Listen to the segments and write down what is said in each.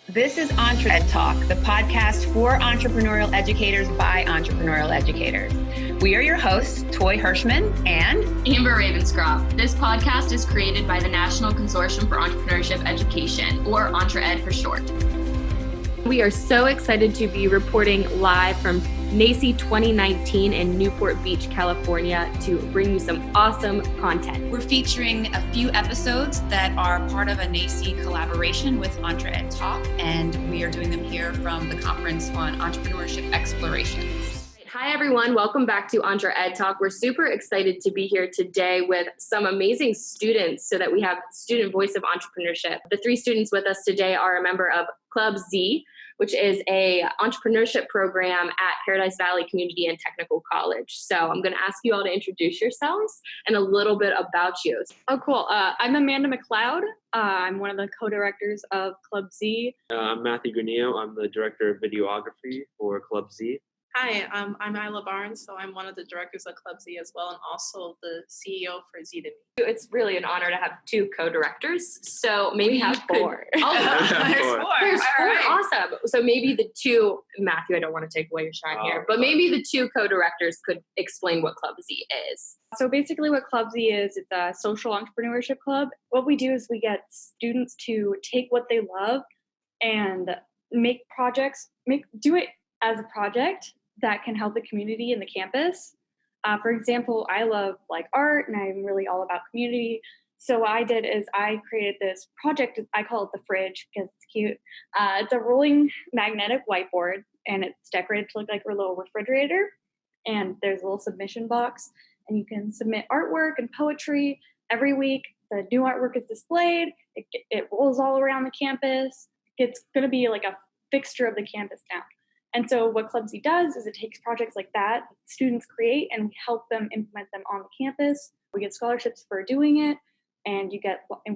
This is EntreEd Talk, the podcast for entrepreneurial educators by entrepreneurial educators. We are your hosts, Toi Hirschman and Amber Ravenscroft. This podcast is created by the National Consortium for Entrepreneurship Education, or EntreEd for short. We are so excited to be reporting live from NACCE 2019 in Newport Beach, California, to bring you some awesome content. We're featuring a few episodes that are part of a NACCE collaboration with EntreEd Talk, and we are doing them here from the conference on entrepreneurship explorations. Hi, everyone. Welcome back to EntreEd Talk. We're super excited to be here today with some amazing students so that we have student voice of entrepreneurship. The three students with us today are a member of Club Z, which is a entrepreneurship program at Paradise Valley Community and Technical College. So I'm going to ask you all to introduce yourselves and a little bit about you. Oh, cool. I'm Amanda McCloud. I'm one of the co-directors of Club Z. I'm Matthew Granillo. I'm the director of videography for Club Z. Hi, I'm Ila Barnes, so I'm one of the directors of Club Z as well, and also the CEO for Z2Me. It's really an honor to have two co-directors. So maybe We have four. There's four. Right. Awesome. So maybe the two, Matthew, I don't want to take away your shine here, but maybe the two co-directors could explain what Club Z is. So basically what Club Z is, it's a social entrepreneurship club. What we do is we get students to take what they love and make projects, do it as a project that can help the community and the campus. For example, I love art and I'm really all about community. So what I did is I created this project. I call it the fridge because it's cute. It's a rolling magnetic whiteboard and it's decorated to look like a little refrigerator. And there's a little submission box and you can submit artwork and poetry every week. The new artwork is displayed. It rolls all around the campus. It's going to be like a fixture of the campus now. And so what Club Z does is it takes projects like that students create and we help them implement them on the campus. We get scholarships for doing it and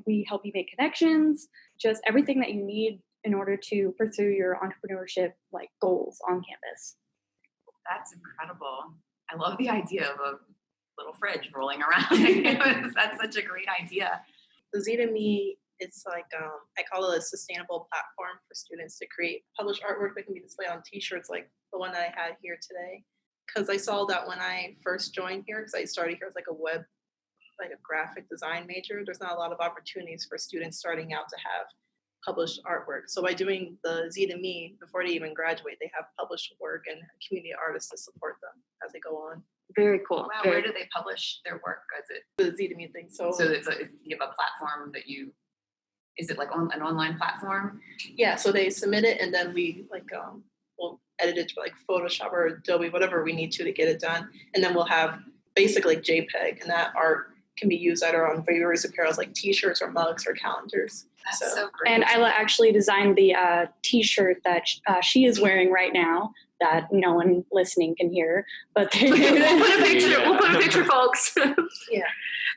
we help you make connections, just everything that you need in order to pursue your entrepreneurship goals on campus. That's incredible. I love the idea of a little fridge rolling around. That's such a great idea. The Z2Me, it's I call it a sustainable platform for students to create published artwork that can be displayed on t-shirts like the one that I had here today. Because I saw that when I first joined here, because I started here as a graphic design major, there's not a lot of opportunities for students starting out to have published artwork. So by doing the Z2Me, before they even graduate, they have published work and community artists to support them as they go on. Very cool. Wow, where do they publish their work? Is it The Z2Me thing. So you have a platform that is it like an online platform? yeah, so they submit it and then we we'll edit it to Photoshop or Adobe, whatever we need to get it done. And then we'll have basically JPEG, and that art can be used either on various apparels like t-shirts or mugs or calendars. That's so great. And Ila actually designed the t-shirt that she is wearing right now that no one listening can hear, but We'll put a picture, folks. Yeah.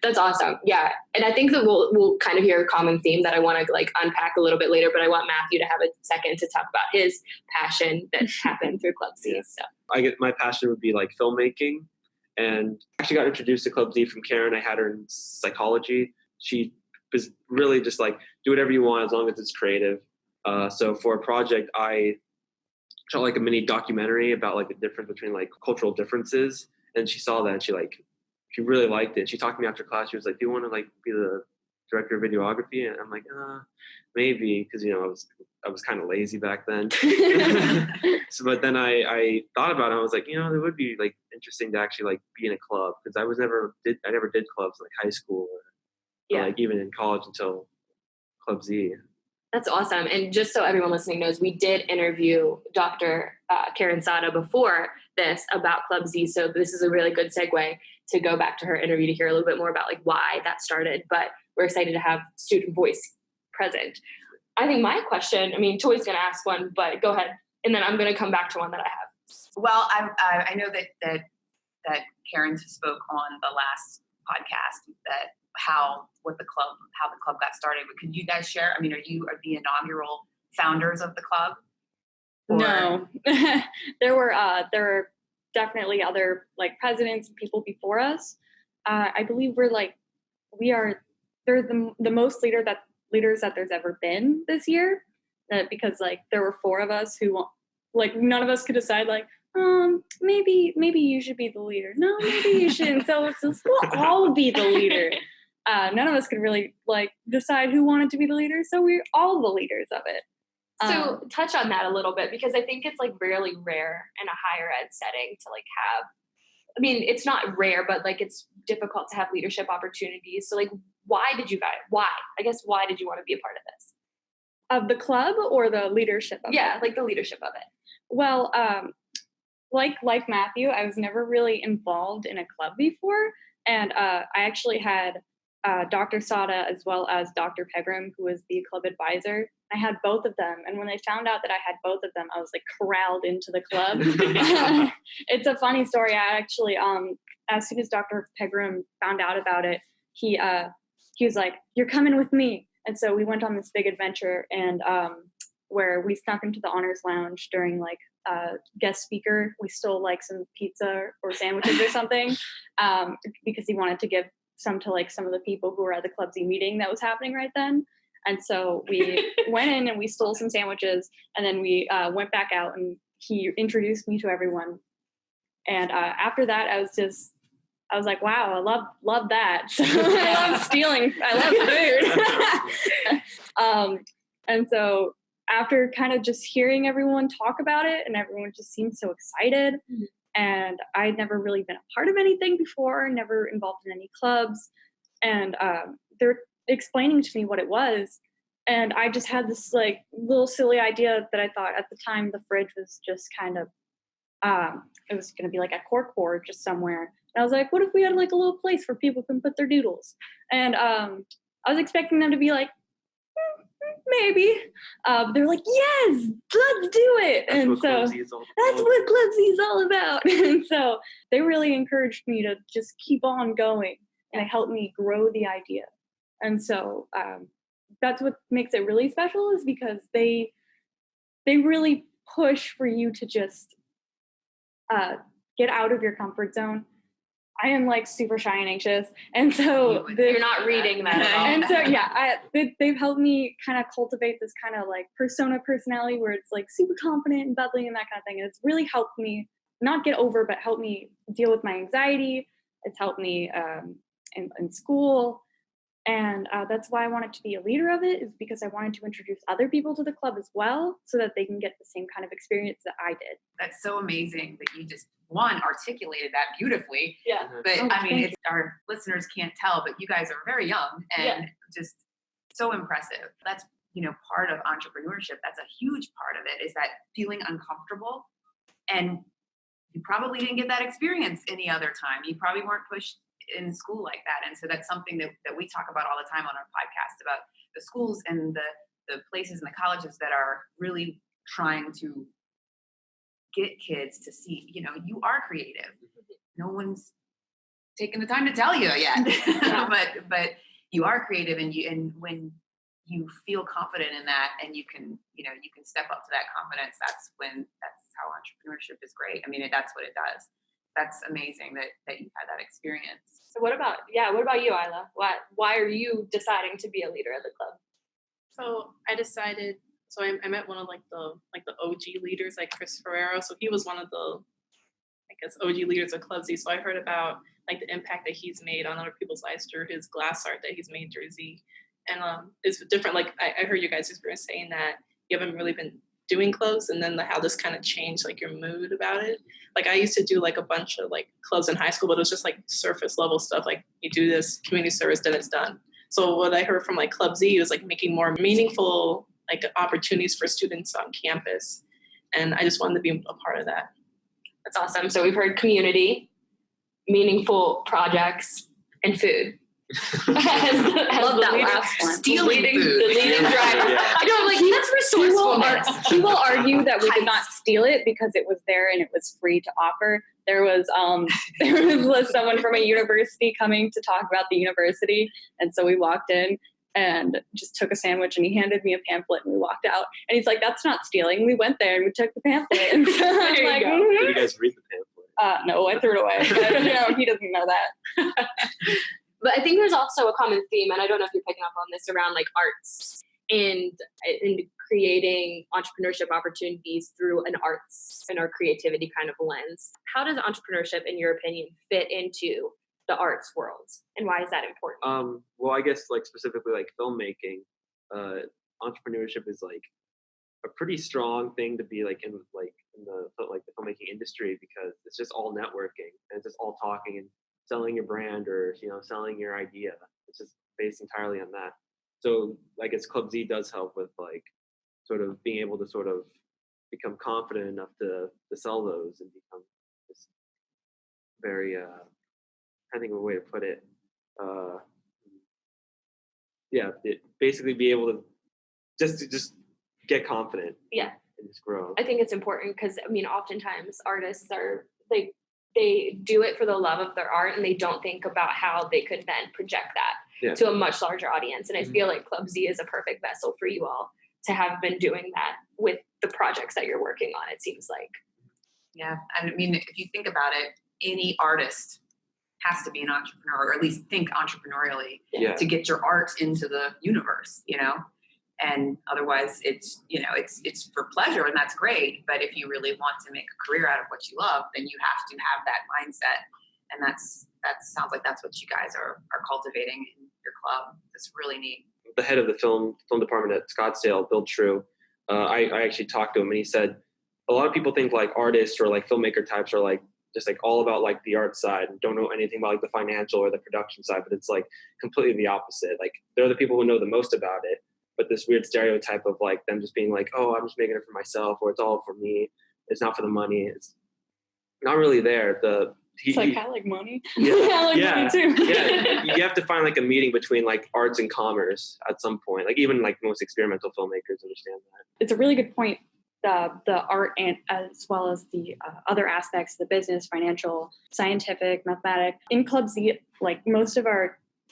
That's awesome. Yeah. And I think that we'll kind of hear a common theme that I want to unpack a little bit later, but I want Matthew to have a second to talk about his passion that happened through Club Z. So My passion would be filmmaking, and I actually got introduced to Club Z from Karen. I had her in psychology. She was really just do whatever you want as long as it's creative. So for a project, I shot a mini documentary about the difference between cultural differences, and she saw that and she really liked it. She talked to me after class. She was like, "Do you want to be the director of videography?" And I'm like, maybe, because I was kind of lazy back then. So, but then I thought about it. I was like, it would be interesting to actually be in a club, because I never did clubs in high school or even in college until Club Z. that's awesome. And just so everyone listening knows, we did interview Dr. Karen Sada before this about Club Z. So this is a really good segue to go back to her interview to hear a little bit more about why that started. But we're excited to have student voice present. I think my question, Toy's going to ask one, but go ahead. And then I'm going to come back to one that I have. Well, I know that Karen spoke on the last podcast how the club got started. But could you guys share? Are you the inaugural founders of the club? Or? No, there were definitely other presidents and people before us. I believe they're the most leaders that there's ever been this year. because like there were 4 of us who like none of us could decide like maybe you should be the leader. No, maybe you shouldn't. So we'll all be the leader. None of us could really like decide who wanted to be the leader, so we're all the leaders of it. So touch on that a little bit, because I think it's like really rare in a higher ed setting to like have, I mean, it's not rare, but like it's difficult to have leadership opportunities. So like, why did you want to be a part of this? Of the club or the leadership of it? Yeah, like the leadership of it. Well, like Matthew, I was never really involved in a club before. And I actually had Dr. Sada as well as Dr. Pegram, who was the club advisor. I had both of them. And when they found out that I had both of them, I was like corralled into the club. It's a funny story. I actually, as soon as Dr. Pegram found out about it, he was like, "You're coming with me." And so we went on this big adventure, and where we snuck into the honors lounge during like guest speaker. We stole like some pizza or sandwiches or something because he wanted to give some to like some of the people who were at the Club Z meeting that was happening right then. And so we went in and we stole some sandwiches, and then we went back out, and he introduced me to everyone. And after that, I was like, wow, I love that. So I love stealing. I love food. And so after kind of just hearing everyone talk about it, and everyone just seemed so excited, and I'd never really been a part of anything before, never involved in any clubs, and they're explaining to me what it was, and I just had this like little silly idea that I thought at the time the fridge was just kind of it was going to be like a cork board just somewhere. And I was like, what if we had like a little place where people can put their doodles? And I was expecting them to be like, maybe. They're like, yes, let's do it. That's and what so that's what Club Z is all about. And so they really encouraged me to just keep on going, and it helped me grow the idea. And so that's what makes it really special, is because they really push for you to just get out of your comfort zone. I am like super shy and anxious, and so you're not reading that at all. And so yeah, they've helped me kind of cultivate this kind of like personality where it's like super confident and bubbly and that kind of thing. And it's really helped me not get over, but help me deal with my anxiety. It's helped me in school. And that's why I wanted to be a leader of it, is because I wanted to introduce other people to the club as well, so that they can get the same kind of experience that I did. That's so amazing that you just, articulated that beautifully. Yeah. But I mean, our listeners can't tell, but you guys are very young and just so impressive. That's, part of entrepreneurship. That's a huge part of it, is that feeling uncomfortable. And you probably didn't get that experience any other time. You probably weren't pushed in school like that. And so that's something that we talk about all the time on our podcast, about the schools and the places and the colleges that are really trying to get kids to see, you are creative. No one's taken the time to tell you yet, but you are creative, and when you feel confident in that, and you can step up to that confidence, that's how entrepreneurship is great. I mean, that's what it does. That's amazing that you had that experience. So what about you, Ila? Why are you deciding to be a leader of the club? So I decided. So I met one of the OG leaders, like Chris Ferrero. So he was one of the, I guess, OG leaders of Club Z. So I heard about like the impact that he's made on other people's lives through his glass art that he's made through Z. And it's different. Like I heard you guys were saying that you haven't really been doing clubs, and then how this kind of changed like your mood about it. Like I used to do like a bunch of like clubs in high school, but it was just like surface level stuff. Like you do this community service, then it's done. So what I heard from like Club Z was like making more meaningful like opportunities for students on campus. And I just wanted to be a part of that. That's awesome. So we've heard community, meaningful projects, and food. I love that last one. Stealing food. The leading driver. I know, like, that's resourcefulness. He will argue that we did not steal it because it was there and it was free to offer. There was someone from a university coming to talk about the university, and so we walked in and just took a sandwich, and he handed me a pamphlet, and we walked out. And he's like, "That's not stealing. We went there and we took the pamphlet." And so I'm like, Did you guys read the pamphlet? No, I threw it away. But, he doesn't know that. But I think there's also a common theme, and I don't know if you're picking up on this, around like arts and creating entrepreneurship opportunities through an arts and our creativity kind of lens. How does entrepreneurship, in your opinion, fit into the arts world, and why is that important? Well, I guess like specifically like filmmaking, entrepreneurship is like a pretty strong thing to be like in the filmmaking industry, because it's just all networking and it's just all talking and selling your brand, or selling your idea. It's just based entirely on that. So I guess Club Z does help with like sort of being able to sort of become confident enough to sell those and become just very I think of a way to put it. Basically be able to just get confident. Yeah. And just grow. I think it's important because, oftentimes artists are like, they do it for the love of their art and they don't think about how they could then project that to a much larger audience. And I feel like Club Z is a perfect vessel for you all to have been doing that with the projects that you're working on, it seems like. Yeah. And I mean, if you think about it, any artist has to be an entrepreneur, or at least think entrepreneurially to get your art into the universe, and otherwise it's for pleasure, and that's great. But if you really want to make a career out of what you love, then you have to have that mindset. And that sounds like that's what you guys are cultivating in your club. It's really neat. The head of the film department at Scottsdale, Bill True, I actually talked to him, and he said a lot of people think like artists or like filmmaker types are like just like all about like the art side and don't know anything about like the financial or the production side, but it's like completely the opposite. Like they're the people who know the most about it, but this weird stereotype of like them just being like, oh, I'm just making it for myself, or it's all for me, it's not for the money. It's not really there. I like money. Yeah, I like money too. Yeah, you have to find like a meeting between like arts and commerce at some point. Like even like most experimental filmmakers understand that. It's a really good point. The art and as well as the other aspects, the business, financial, scientific, mathematic. In Club Z, like pretty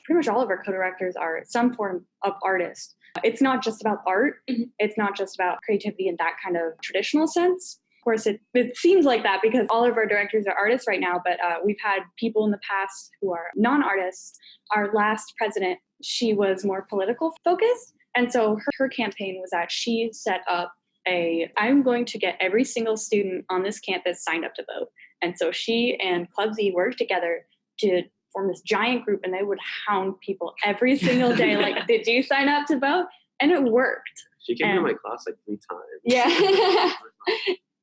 much all of our co-directors are some form of artist. It's not just about art. Mm-hmm. It's not just about creativity in that kind of traditional sense. Of course, it seems like that because all of our directors are artists right now, but we've had people in the past who are non-artists. Our last president, she was more political focused. And so her campaign was that she set up I'm going to get every single student on this campus signed up to vote. And so she and Club Z worked together to form this giant group, and they would hound people every single day. Like, did you sign up to vote? And it worked. She came to my class like 3 times. Yeah.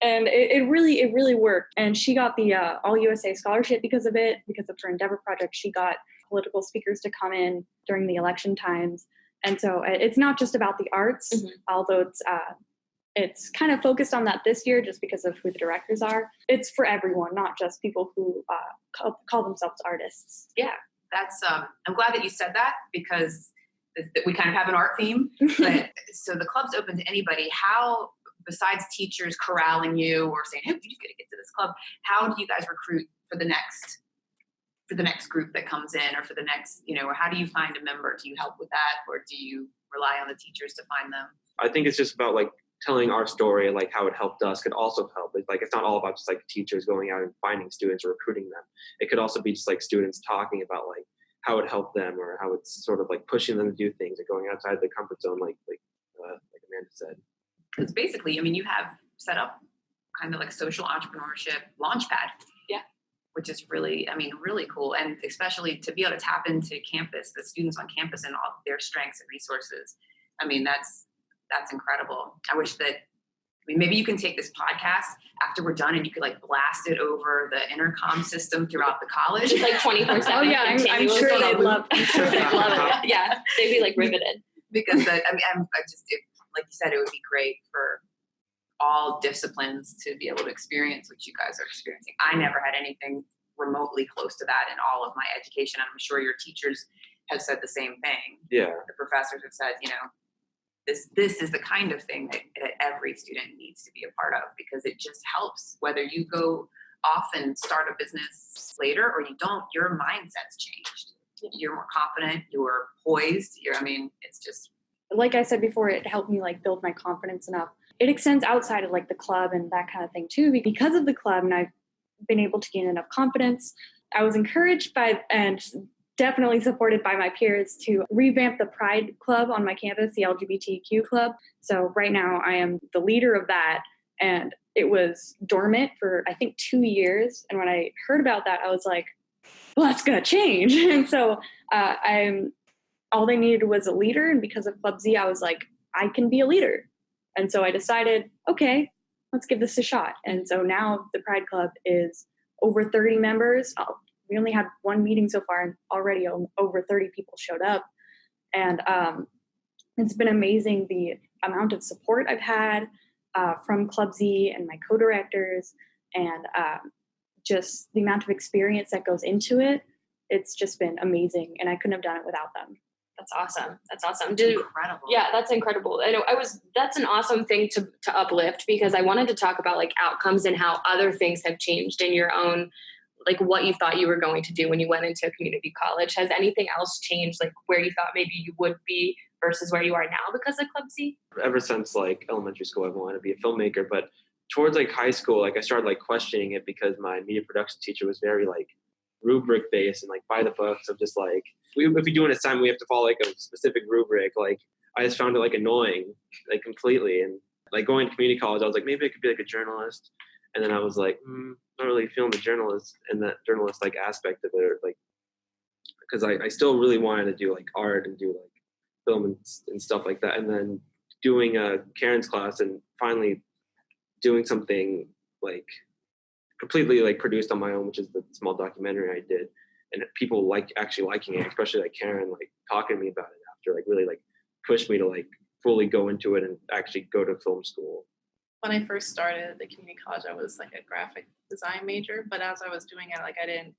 And it really worked. And she got the All USA Scholarship because of it, because of her Endeavor project. She got political speakers to come in during the election times. And so it's not just about the arts, although it's kind of focused on that this year just because of who the directors are. It's for everyone, not just people who call themselves artists. Yeah, that's. I'm glad that you said that because we kind of have an art theme. But so the club's open to anybody. How, besides teachers corralling you or saying, "Hey, you just got to get to this club," how do you guys recruit for the next group that comes in, or for the next, or how do you find a member? Do you help with that, or do you rely on the teachers to find them? I think it's just about like telling our story, like how it helped us could also help. Like it's not all about just like teachers going out and finding students or recruiting them. It could also be just like students talking about like how it helped them, or how it's sort of like pushing them to do things and going outside the comfort zone, like Amanda said. Because basically, you have set up kind of like social entrepreneurship launchpad. Yeah. Which is really, really cool. And especially to be able to tap into campus, the students on campus and all their strengths and resources. That's incredible. I wish that maybe you can take this podcast after we're done and you could like blast it over the intercom system throughout the college. It's like 24/7. Oh yeah, I'm sure they'd love it. Yeah, they'd be like riveted. Because like you said, it would be great for all disciplines to be able to experience what you guys are experiencing. I never had anything remotely close to that in all of my education. I'm sure your teachers have said the same thing. Yeah. The professors have said, this is the kind of thing that every student needs to be a part of, because it just helps. Whether you go off and start a business later or you don't, your mindset's changed. You're more confident, you're poised, it's just. Like I said before, it helped me like build my confidence enough. It extends outside of like the club and that kind of thing too, because of the club, and I've been able to gain enough confidence. I was encouraged by, and definitely supported by my peers to revamp the Pride Club on my campus, the LGBTQ club. So right now I am the leader of that, and it was dormant for, I think, 2 years. And when I heard about that, I was like, well, that's going to change. And so all they needed was a leader. And because of Club Z, I was like, I can be a leader. And so I decided, okay, let's give this a shot. And so now the Pride Club is over 30 members. We only had one meeting so far, and already over 30 people showed up. And it's been amazing the amount of support I've had from Club Z and my co-directors, and just the amount of experience that goes into it. It's just been amazing, and I couldn't have done it without them. That's awesome. That's awesome. Incredible. Yeah, that's incredible. That's an awesome thing to uplift, because I wanted to talk about like outcomes and how other things have changed in your own, like what you thought you were going to do when you went into community college. Has anything else changed, like where you thought maybe you would be versus where you are now because of Club Z? Ever since like elementary school, I've wanted to be a filmmaker, but towards like high school, like I started like questioning it because my media production teacher was very like rubric based and like by the books of just like, if we do an assignment, we have to follow like a specific rubric. Like I just found it like annoying, like completely. And like going to community college, I was like, maybe I could be like a journalist. And then I was like, not really feeling the journalist and that journalist like aspect of it, or like, because I still really wanted to do like art and do like film and stuff like that. And then doing Karen's class and finally doing something like completely like produced on my own, which is the small documentary I did, and people like actually liking it, especially like Karen like talking to me about it after, like really like pushed me to like fully go into it and actually go to film school. When I first started at the community college, I was like a graphic design major, but as I was doing it, like I didn't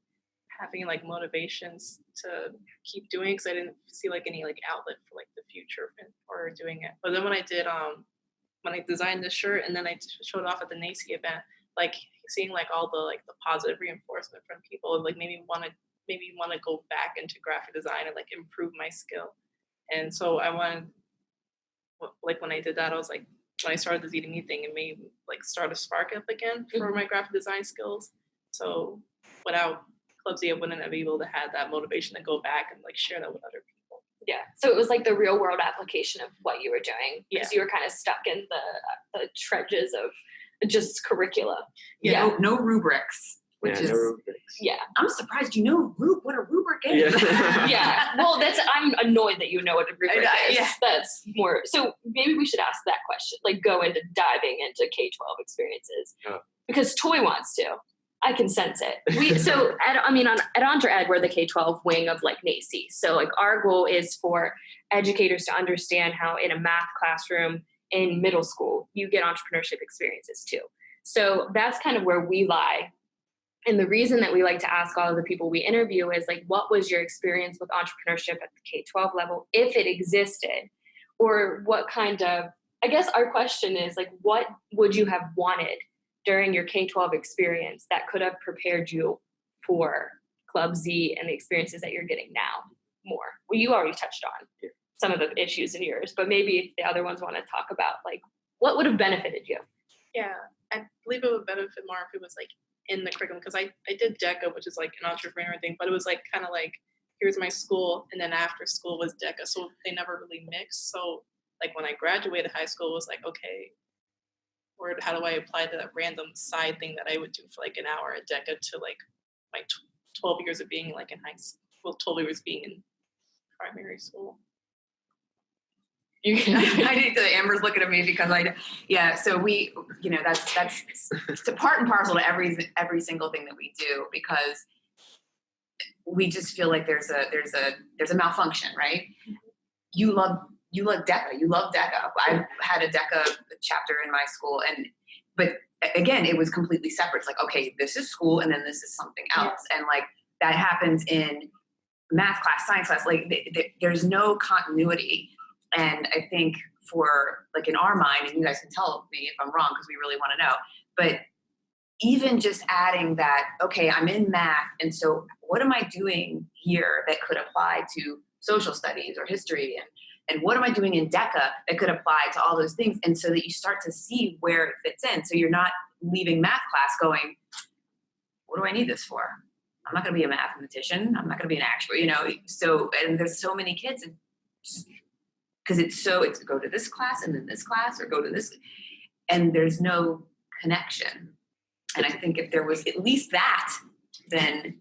have any like motivations to keep doing it, because I didn't see like any like outlet for like the future or doing it. But then when I did when I designed this shirt and then I showed off at the NACCE event, like seeing like all the like the positive reinforcement from people, like made me want to go back into graphic design and like improve my skill. And so I wanted, like when I did that, I was like, when I started the ZDME thing, it made like start a spark up again for my graphic design skills. So without Club Z, I wouldn't have been able to have that motivation to go back and like share that with other people. Yeah. So it was like the real world application of what you were doing, because you were kind of stuck in the trenches of just curricula. Yeah. No rubrics. Which is, no rubrics. Yeah. I'm surprised you know what a rubric is. Yeah. Well, I'm annoyed that you know what a rubric is. Yeah. That's more, so maybe we should ask that question, like go into diving into K-12 experiences, because Toi wants to. I can sense it. At EntreEd, we're the K-12 wing of like NACCE. So like our goal is for educators to understand how in a math classroom in middle school, you get entrepreneurship experiences too. So that's kind of where we lie. And the reason that we like to ask all of the people we interview is like, what was your experience with entrepreneurship at the K-12 level, if it existed? Or what kind of, I guess our question is like, what would you have wanted during your K-12 experience that could have prepared you for Club Z and the experiences that you're getting now more? Well, you already touched on some of the issues in yours, but maybe if the other ones want to talk about like, what would have benefited you? Yeah, I believe it would benefit more if it was like in the curriculum, because I did DECA, which is like an entrepreneur thing, but it was like kind of like, here's my school, and then after school was DECA, so they never really mixed. So like when I graduated high school, it was like, okay, or how do I apply to that random side thing that I would do for like an hour at DECA to like my 12 years of being like in high school, well, 12 years being in primary school. I need to, Amber's looking at me because so we, that's it's a part and parcel to every single thing that we do, because we just feel like there's a malfunction, right? You love DECA. You love DECA. I had a DECA chapter in my school, but again, it was completely separate. It's like, okay, this is school, and then this is something else, and like that happens in math class, science class. Like there's no continuity, and I think for like in our mind, and you guys can tell me if I'm wrong because we really want to know, but even just adding that, okay, I'm in math, and so what am I doing here that could apply to social studies or history, and what am I doing in DECA that could apply to all those things? And so that you start to see where it fits in. So you're not leaving math class going, what do I need this for? I'm not going to be a mathematician. I'm not going to be an actuary, so, and there's so many kids because it's go to this class and then this class or go to this, and there's no connection. And I think if there was at least that, then,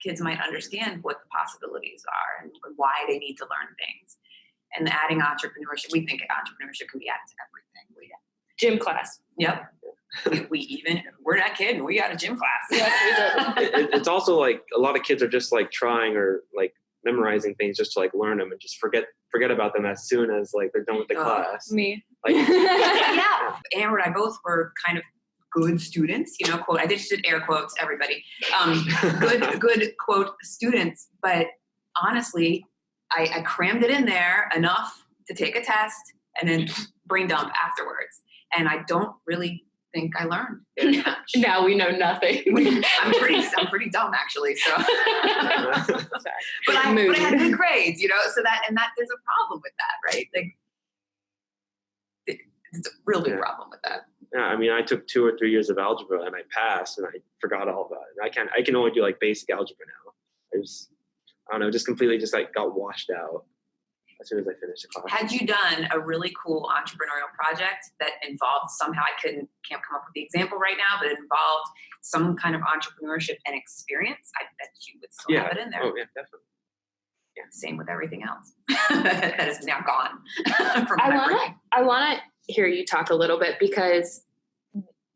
kids might understand what the possibilities are and why they need to learn things. And adding entrepreneurship, we think entrepreneurship can be added to everything. Gym class. Yep. We're not kidding. We got a gym class. Yes, we did. It's also like a lot of kids are just like trying or like memorizing things just to like learn them and just forget about them as soon as like they're done with the class. Me. Like, Yeah. Amber and I both were kind of good students, quote, I just did air quotes, everybody. Good quote students. But honestly, I crammed it in there enough to take a test and then brain dump afterwards. And I don't really think I learned very much. Now we know nothing. I'm pretty dumb actually. So, but I had good grades, so that there's a problem with that, right? Like, it's a real big problem with that. Yeah, I mean, I took 2 or 3 years of algebra and I passed and I forgot all about it. And I can only do like basic algebra now. I don't know, just completely just like got washed out as soon as I finished the class. Had you done a really cool entrepreneurial project that involved somehow, I can't come up with the example right now, but it involved some kind of entrepreneurship and experience, I bet you would still have it in there. Oh, yeah, definitely. Yeah, same with everything else that is now gone from my brain. I want to hear you talk a little bit, because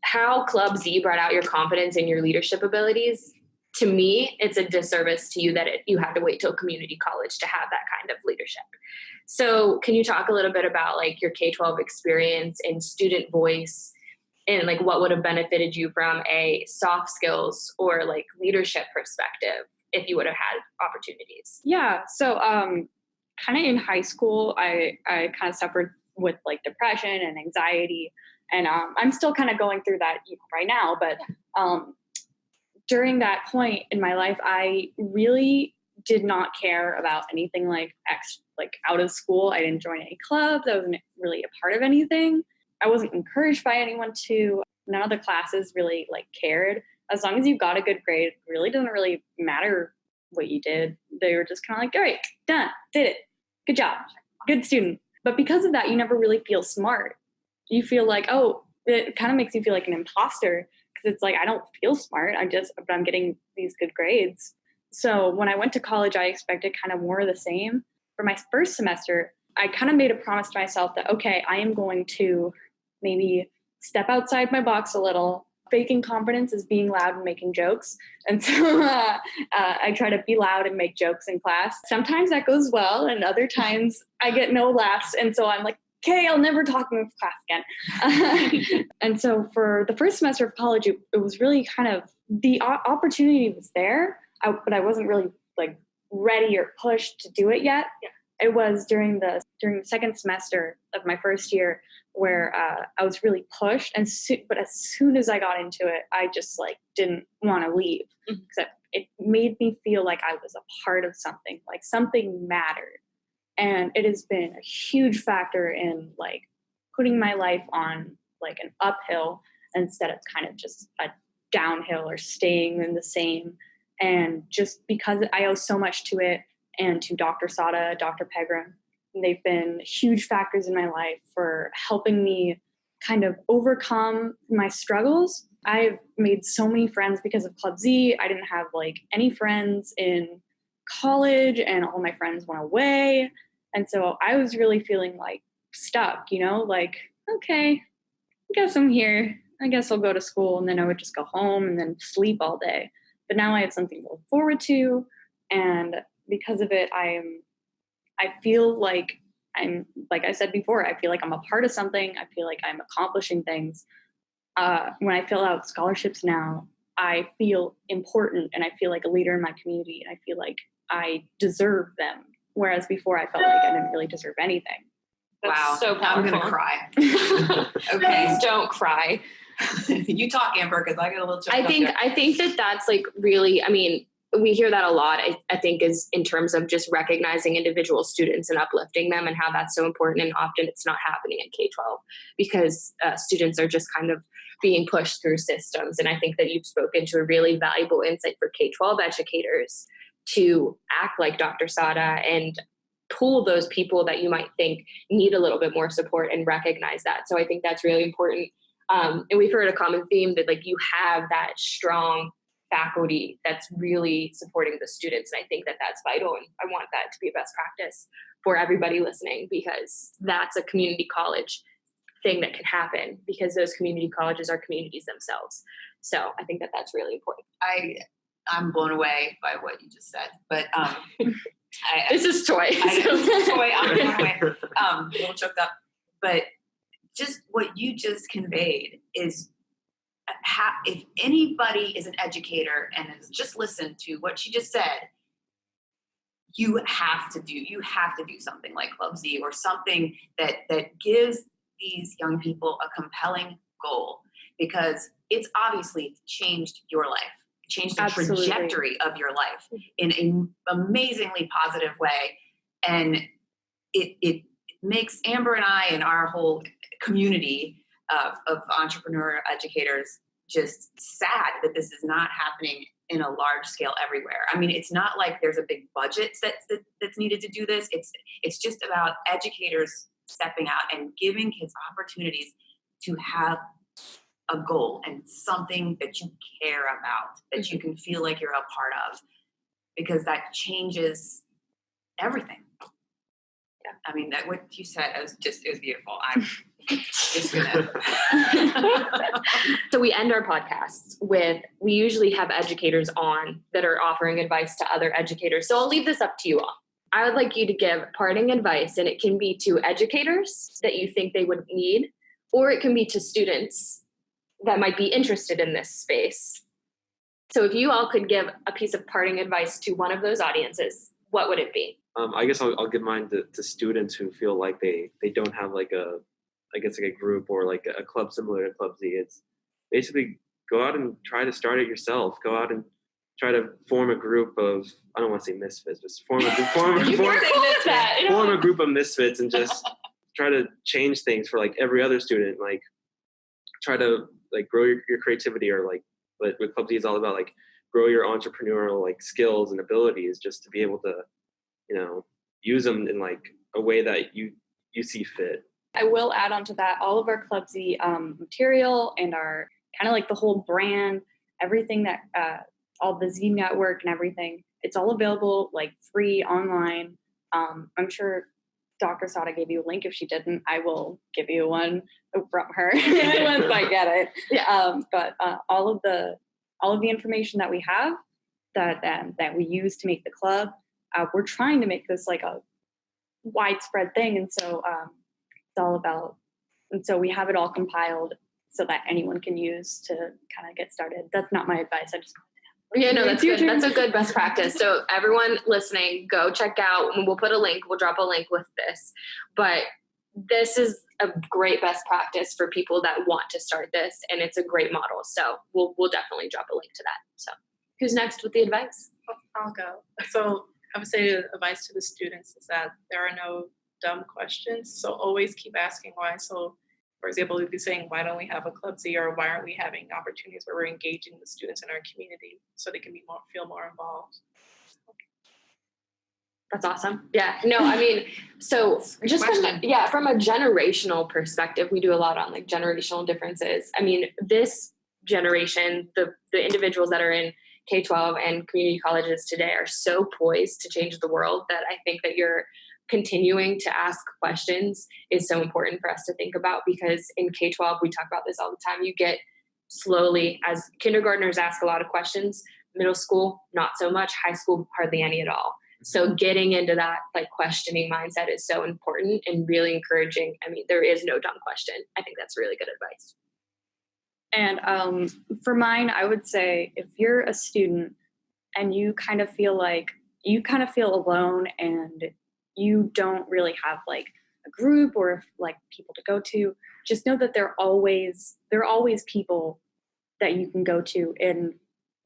how Club Z brought out your confidence in your leadership abilities, to me, it's a disservice to you that you had to wait till community college to have that kind of leadership. So can you talk a little bit about like your K-12 experience and student voice, and like what would have benefited you from a soft skills or like leadership perspective if you would have had opportunities? Yeah. So kind of in high school, I kind of suffered with like depression and anxiety. And I'm still kind of going through that right now. But during that point in my life, I really did not care about anything like out of school. I didn't join any clubs. I wasn't really a part of anything. I wasn't encouraged by anyone to. None of the classes really like cared. As long as you got a good grade, it really doesn't really matter what you did. They were just kind of like, all right, done, did it. Good job. Good student. But because of that, you never really feel smart. You feel like, it kind of makes you feel like an imposter, because it's like, I don't feel smart. But I'm getting these good grades. So when I went to college, I expected kind of more of the same. For my first semester, I kind of made a promise to myself that, okay, I am going to maybe step outside my box a little. Faking confidence is being loud and making jokes. And so I try to be loud and make jokes in class. Sometimes that goes well, and other times I get no laughs. And so I'm like, okay, I'll never talk in this class again. And so for the first semester of college, it was really kind of, the opportunity was there, but I wasn't really like ready or pushed to do it yet. Yeah. It was during the second semester of my first year where I was really pushed, but as soon as I got into it, I just like didn't want to leave, because it made me feel like I was a part of something, like something mattered. And it has been a huge factor in like putting my life on like an uphill instead of kind of just a downhill or staying in the same. And just because I owe so much to it, and to Dr. Sada, Dr. Pegram, they've been huge factors in my life for helping me kind of overcome my struggles. I've made so many friends because of Club Z. I didn't have like any friends in college, and all my friends went away. And so I was really feeling like stuck, like, okay, I guess I'm here. I guess I'll go to school. And then I would just go home and then sleep all day. But now I have something to look forward to. And because of it, I feel like like I said before, I feel like I'm a part of something. I feel like I'm accomplishing things. When I fill out scholarships now, I feel important, and I feel like a leader in my community, and I feel like I deserve them. Whereas before, I felt like I didn't really deserve anything. That's wow. So powerful. I'm going to cry. Okay. Please don't cry. You talk, Amber, because I get a little choked I think that that's like really, I mean, we hear that a lot, I think, is in terms of just recognizing individual students and uplifting them and how that's so important. And often it's not happening in K-12 because students are just kind of being pushed through systems. And I think that you've spoken to a really valuable insight for K-12 educators to act like Dr. Sada and pull those people that you might think need a little bit more support and recognize that. So I think that's really important. And we've heard a common theme that like you have that strong faculty that's really supporting the students. And I think that that's vital. And I want that to be a best practice for everybody listening, because that's a community college thing that can happen, because those community colleges are communities themselves. So I think that that's really important. I'm blown away by what you just said, but this is Toi. I'm blown away. A little choked up, but just what you just conveyed is if anybody is an educator and has just listened to what she just said, you have to do something like Club Z, or something that gives these young people a compelling goal, because it's obviously changed your life, changed the Absolutely. trajectory of your life in an amazingly positive way. And it makes Amber and I and our whole community of entrepreneur educators just sad that this is not happening in a large scale everywhere. I mean, it's not like there's a big budget that's needed to do this. It's just about educators stepping out and giving kids opportunities to have a goal and something that you care about, that you can feel like you're a part of, because that changes everything. Yeah. I mean, that what you said, it was beautiful. I'm just gonna. So we end our podcasts with, we usually have educators on that are offering advice to other educators. So I'll leave this up to you all. I would like you to give parting advice, and it can be to educators that you think they would need, or it can be to students that might be interested in this space. So if you all could give a piece of parting advice to one of those audiences, what would it be? I guess I'll give mine to students who feel like they don't have like a group or like a club similar to Club Z. It's basically go out and try to start it yourself. Go out and try to form a group of, I don't want to say misfits, but form a group of misfits and just try to change things for like every other student. Like try to like grow your creativity, or like what Club Z is all about, like grow your entrepreneurial like skills and abilities, just to be able to, use them in like a way that you see fit. I will add on to that, all of our Club Z material and our kind of like the whole brand, everything that, all the Z network and everything, it's all available like free online. I'm sure Dr. Sada gave you a link. If she didn't, I will give you one from her once I get it. Yeah. But all of the information that we have that we use to make the club, we're trying to make this like a widespread thing. And so it's all about, and so we have it all compiled so that anyone can use to kind of get started. That's not my advice. Yeah, no, that's good. That's a good best practice. So everyone listening, go check out, and we'll drop a link with this. But this is a great best practice for people that want to start this, and it's a great model. So we'll definitely drop a link to that. So who's next with the advice? I'll go. So I would say the advice to the students is that there are no dumb questions. So always keep asking why. So for example, we'd be saying, why don't we have a Club Z, or why aren't we having opportunities where we're engaging the students in our community so they can feel more involved? That's awesome. Yeah. No, I mean, so just from a generational perspective, we do a lot on like generational differences. I mean, this generation, the individuals that are in K-12 and community colleges today are so poised to change the world that I think that you're continuing to ask questions is so important for us to think about, because in K-12, we talk about this all the time. You get slowly, as kindergartners ask a lot of questions, middle school, not so much, high school, hardly any at all. So getting into that like questioning mindset is so important and really encouraging. I mean, there is no dumb question. I think that's really good advice. And for mine, I would say if you're a student and you kind of feel alone and you don't really have like a group or like people to go to, just know that there are always people that you can go to. And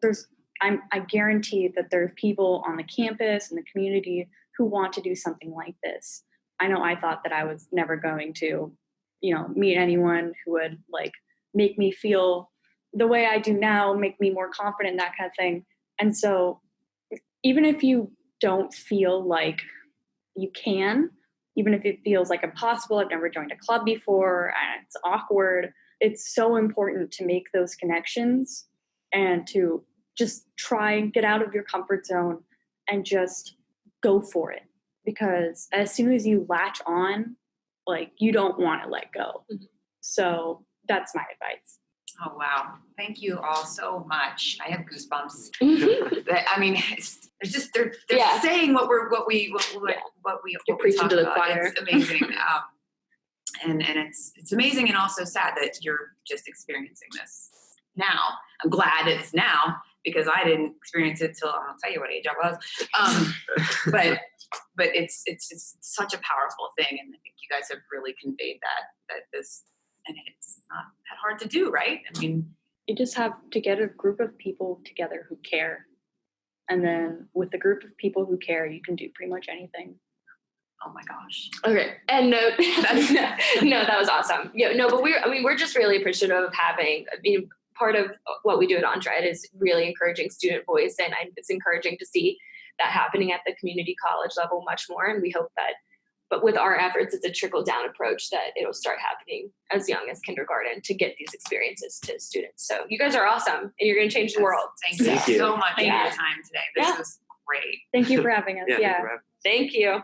there's I guarantee that there are people on the campus and the community who want to do something like this. I know I thought that I was never going to, meet anyone who would like make me feel the way I do now, make me more confident, that kind of thing. And so even if you don't feel like you can, even if it feels like impossible, I've never joined a club before, and it's awkward, it's so important to make those connections and to just try and get out of your comfort zone and just go for it. Because as soon as you latch on, like, you don't want to let go. Mm-hmm. So that's my advice. Oh, wow. Thank you all so much. I have goosebumps. I mean, they're saying what we preaching talk to the about. choir. It's amazing. And it's amazing and also sad that you're just experiencing this now. I'm glad it's now because I didn't experience it till I'll tell you what age I was. But it's just such a powerful thing, and I think you guys have really conveyed that this, and it's not that hard to do, right? I mean, you just have to get a group of people together who care, and then with the group of people who care, you can do pretty much anything. Oh my gosh. Okay. And no, that was awesome. But we're just really appreciative of having, part of what we do at EntreEd is really encouraging student voice, and it's encouraging to see that happening at the community college level much more. And we hope that, but with our efforts, it's a trickle down approach that it'll start happening as young as kindergarten to get these experiences to students. So you guys are awesome, and you're going to change the world. Thank you so much for your time today. This was great. Thank you for having us. Yeah. Thank you.